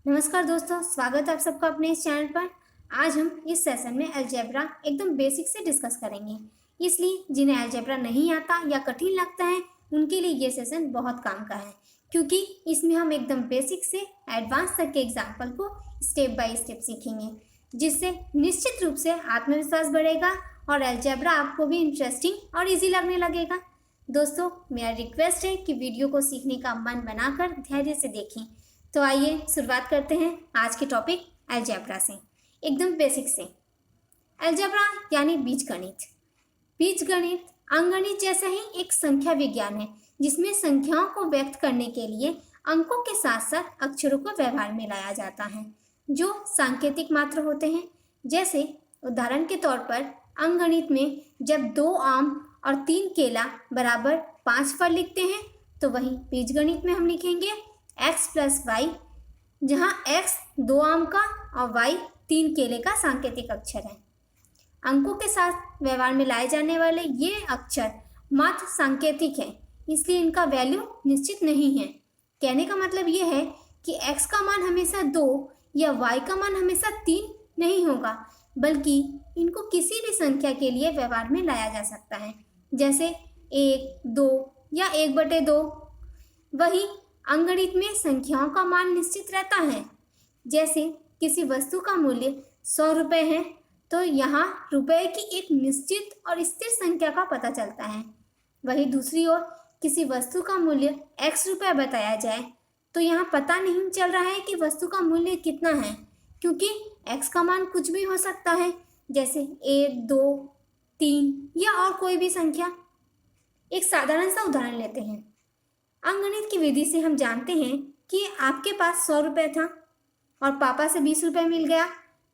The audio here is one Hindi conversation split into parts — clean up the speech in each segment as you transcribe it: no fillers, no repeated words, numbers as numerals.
नमस्कार दोस्तों, स्वागत है आप सबका अपने इस चैनल पर। आज हम इस सेशन में अलजेब्रा एकदम बेसिक से डिस्कस करेंगे। इसलिए जिन्हें अलजेब्रा नहीं आता या कठिन लगता है उनके लिए ये सेशन बहुत काम का है, क्योंकि इसमें हम एकदम बेसिक से एडवांस तक के एग्जाम्पल को स्टेप बाय स्टेप सीखेंगे, जिससे निश्चित रूप से आत्मविश्वास बढ़ेगा और अलजेब्रा आपको भी इंटरेस्टिंग और ईजी लगने लगेगा। दोस्तों, मेरा रिक्वेस्ट है कि वीडियो को सीखने का मन बनाकर धैर्य से देखें। तो आइए शुरुआत करते हैं आज के टॉपिक अलजेब्रा से, एकदम बेसिक से। अलजेब्रा यानी बीजगणित। बीजगणित अंकगणित जैसा ही एक संख्या विज्ञान है, जिसमें संख्याओं को व्यक्त करने के लिए अंकों के साथ साथ अक्षरों को व्यवहार में लाया जाता है, जो सांकेतिक मात्र होते हैं। जैसे उदाहरण के तौर पर अंकगणित में जब 2 आम और 3 केला बराबर 5 फल लिखते हैं, तो वही बीजगणित में हम लिखेंगे x प्लस वाई, जहाँ x 2 आम का और y 3 केले का सांकेतिक अक्षर है। अंकों के साथ व्यवहार में लाए जाने वाले ये अक्षर मात्र सांकेतिक है, इसलिए इनका वैल्यू निश्चित नहीं है। कहने का मतलब ये है कि x का मान हमेशा 2 या y का मान हमेशा 3 नहीं होगा, बल्कि इनको किसी भी संख्या के लिए व्यवहार में लाया जा सकता है, जैसे 1, 2 या 1/2। वही अंकगणित में संख्याओं का मान निश्चित रहता है। जैसे किसी वस्तु का मूल्य 100 रुपये है, तो यहाँ रुपए की एक निश्चित और स्थिर संख्या का पता चलता है। वही दूसरी ओर किसी वस्तु का मूल्य x रुपये बताया जाए, तो यहाँ पता नहीं चल रहा है कि वस्तु का मूल्य कितना है, क्योंकि x का मान कुछ भी हो सकता है, जैसे 1, 2, 3 या और कोई भी संख्या। एक साधारण सा उदाहरण लेते हैं। अंकगणित की विधि से हम जानते हैं कि आपके पास 100 रुपये था और पापा से 20 रुपये मिल गया,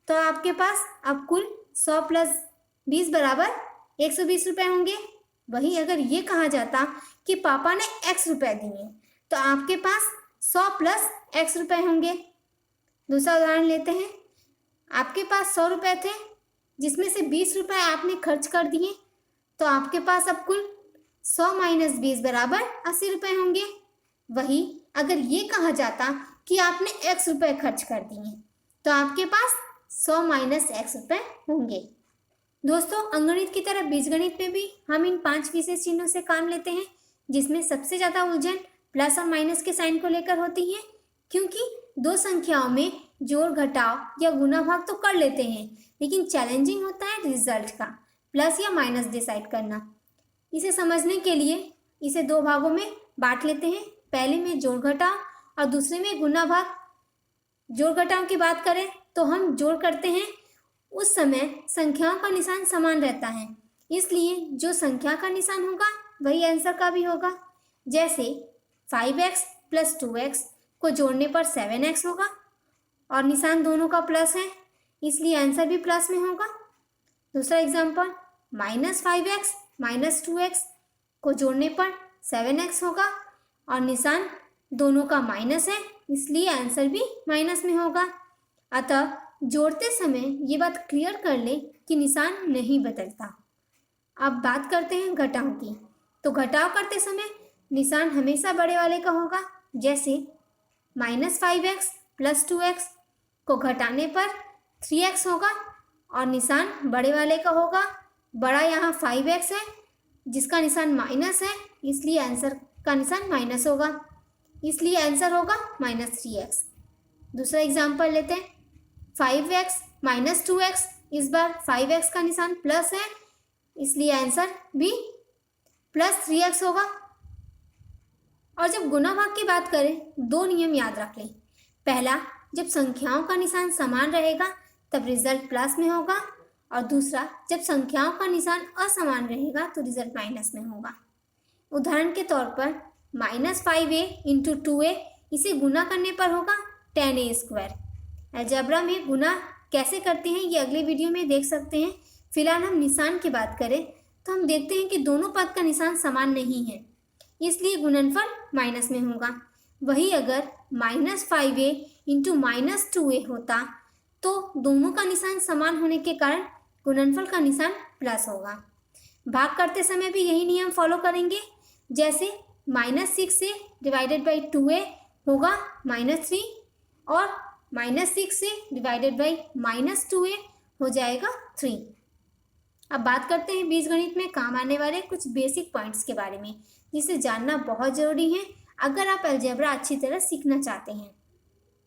तो आपके पास अब कुल 100 प्लस 20 बराबर 120 रुपये होंगे। वही अगर ये कहा जाता कि पापा ने x रुपये दिए, तो आपके पास 100 प्लस x रुपये होंगे। दूसरा उदाहरण लेते हैं। आपके पास 100 रुपये थे, जिसमें से 20 रुपये आपने खर्च कर दिए, तो आपके पास अब कुल 100 माइनस 20 बराबर 80 रुपये होंगे। वही अगर ये कहा जाता कि आपने x रुपये खर्च कर दिए, तो आपके पास 100 माइनस x रुपये होंगे। दोस्तों, अंकगणित की तरह बीजगणित में भी हम इन 5 विशेष चिन्हों से काम लेते हैं, जिसमें सबसे ज़्यादा उलझन प्लस और माइनस के साइन को लेकर होती है, क्योंकि दो संख्याओं में जोड़ घटाव या गुना भाग तो कर लेते हैं, लेकिन चैलेंजिंग होता है रिजल्ट का प्लस या माइनस डिसाइड करना। इसे समझने के लिए इसे 2 भागों में बांट लेते हैं। पहले में जोड़ घटाव और दूसरे में गुना भाग। जोड़ घटाव की बात करें तो हम जोड़ करते हैं, उस समय संख्याओं का निशान समान रहता है, इसलिए जो संख्या का निशान होगा वही आंसर का भी होगा। जैसे 5x प्लस 2x को जोड़ने पर 7x होगा और निशान दोनों का प्लस है, इसलिए आंसर भी प्लस में होगा। दूसरा एग्जाम्पल, -5x माइनस 2x को जोड़ने पर 7x होगा और निशान दोनों का माइनस है, इसलिए आंसर भी माइनस में होगा। अतः जोड़ते समय ये बात क्लियर कर ले कि निशान नहीं बदलता। अब बात करते हैं घटाव की। तो घटाव करते समय निशान हमेशा बड़े वाले का होगा। जैसे -5x प्लस 2x को घटाने पर 3x होगा और निशान बड़े वाले का होगा। बड़ा यहाँ 5x है, जिसका निशान माइनस है, इसलिए आंसर का निशान माइनस होगा, इसलिए आंसर होगा -3x। दूसरा एग्जाम्पल लेते हैं। 5x माइनस 2x, इस बार 5x का निशान प्लस है, इसलिए आंसर भी +3x होगा। और जब गुना भाग की बात करें, 2 नियम याद रख लें। पहला, जब संख्याओं का निशान समान रहेगा तब रिजल्ट प्लस में होगा, और दूसरा, जब संख्याओं का निशान असमान रहेगा तो रिजल्ट माइनस में होगा। उदाहरण के तौर पर -5a इंटू 2a, इसे गुना करने पर होगा 10a²। अलजेब्रा में गुना कैसे करते हैं ये अगले वीडियो में देख सकते हैं। फिलहाल हम निशान की बात करें तो हम देखते हैं कि दोनों पद का निशान समान नहीं है, इसलिए गुणनफल माइनस में होगा। वही अगर -5a इंटू -2a होता तो दोनों का निशान समान होने के कारण गुणनफल का निशान प्लस होगा। भाग करते समय भी यही नियम फॉलो करेंगे। जैसे -6a डिवाइडेड बाई 2a होगा -3 और -6 से डिवाइडेड बाई -2a हो जाएगा 3। अब बात करते हैं बीजगणित में काम आने वाले कुछ बेसिक पॉइंट्स के बारे में, जिसे जानना बहुत ज़रूरी है अगर आप अलजेब्रा अच्छी तरह सीखना चाहते हैं।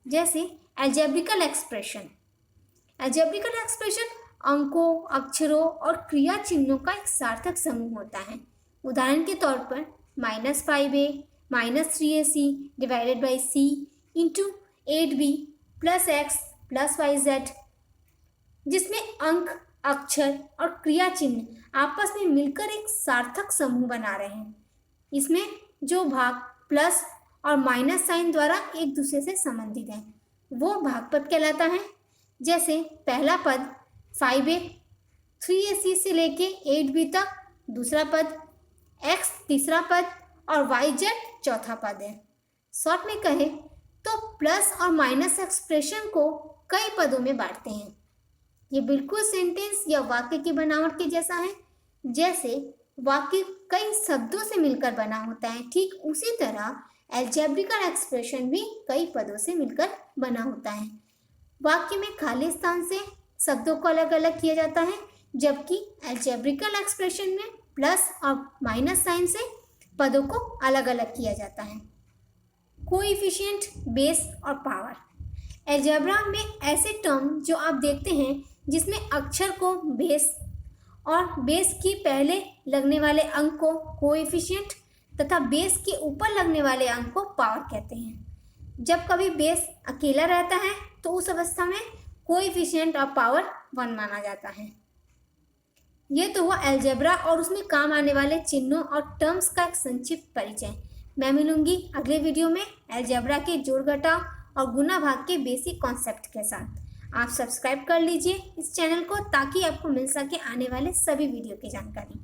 जैसे अलजेब्रिकल एक्सप्रेशन। अलजेब्रिकल एक्सप्रेशन अंकों, अक्षरों और क्रिया चिन्हों का एक सार्थक समूह होता है। उदाहरण के तौर पर -5a -3ac divided by c into 8b plus x plus yz, जिसमें अंक, अक्षर और क्रिया चिन्ह आपस में मिलकर एक सार्थक समूह बना रहे हैं। इसमें जो भाग प्लस और माइनस साइन द्वारा एक दूसरे से संबंधित है वो भागपद कहलाता है। जैसे पहला पद 5a 3ac से लेके 8b तक, दूसरा पद x तीसरा पद और yz चौथा पद है। शॉर्ट में कहे तो प्लस और माइनस एक्सप्रेशन को कई पदों में बांटते हैं। ये बिल्कुल सेंटेंस या वाक्य की बनावट के जैसा है। जैसे वाक्य कई शब्दों से मिलकर बना होता है, ठीक उसी तरह अलजेब्रिकल एक्सप्रेशन भी कई पदों से मिलकर बना होता है। वाक्य में खाली स्थान से शब्दों को अलग अलग किया जाता है, जबकि अलजेब्रिकल एक्सप्रेशन में प्लस और माइनस साइन से पदों को अलग अलग किया जाता है। कोएफिशिएंट, बेस और पावर। अलजेब्रा में ऐसे टर्म जो आप देखते हैं जिसमें अक्षर को बेस और बेस की पहले लगने वाले अंक को कोएफिशिएंट तथा बेस के ऊपर लगने वाले अंक को पावर कहते हैं। जब कभी बेस अकेला रहता है तो उस अवस्था में कोएफिशिएंट और पावर 1 माना जाता है। ये तो हुआ अलजेब्रा और उसमें काम आने वाले चिन्हों और टर्म्स का एक संक्षिप्त परिचय। मैं मिलूंगी अगले वीडियो में अलजेब्रा के जोड़ घटाव और गुणा भाग के बेसिक कॉन्सेप्ट के साथ। आप सब्सक्राइब कर लीजिए इस चैनल को ताकि आपको मिल सके आने वाले सभी वीडियो की जानकारी।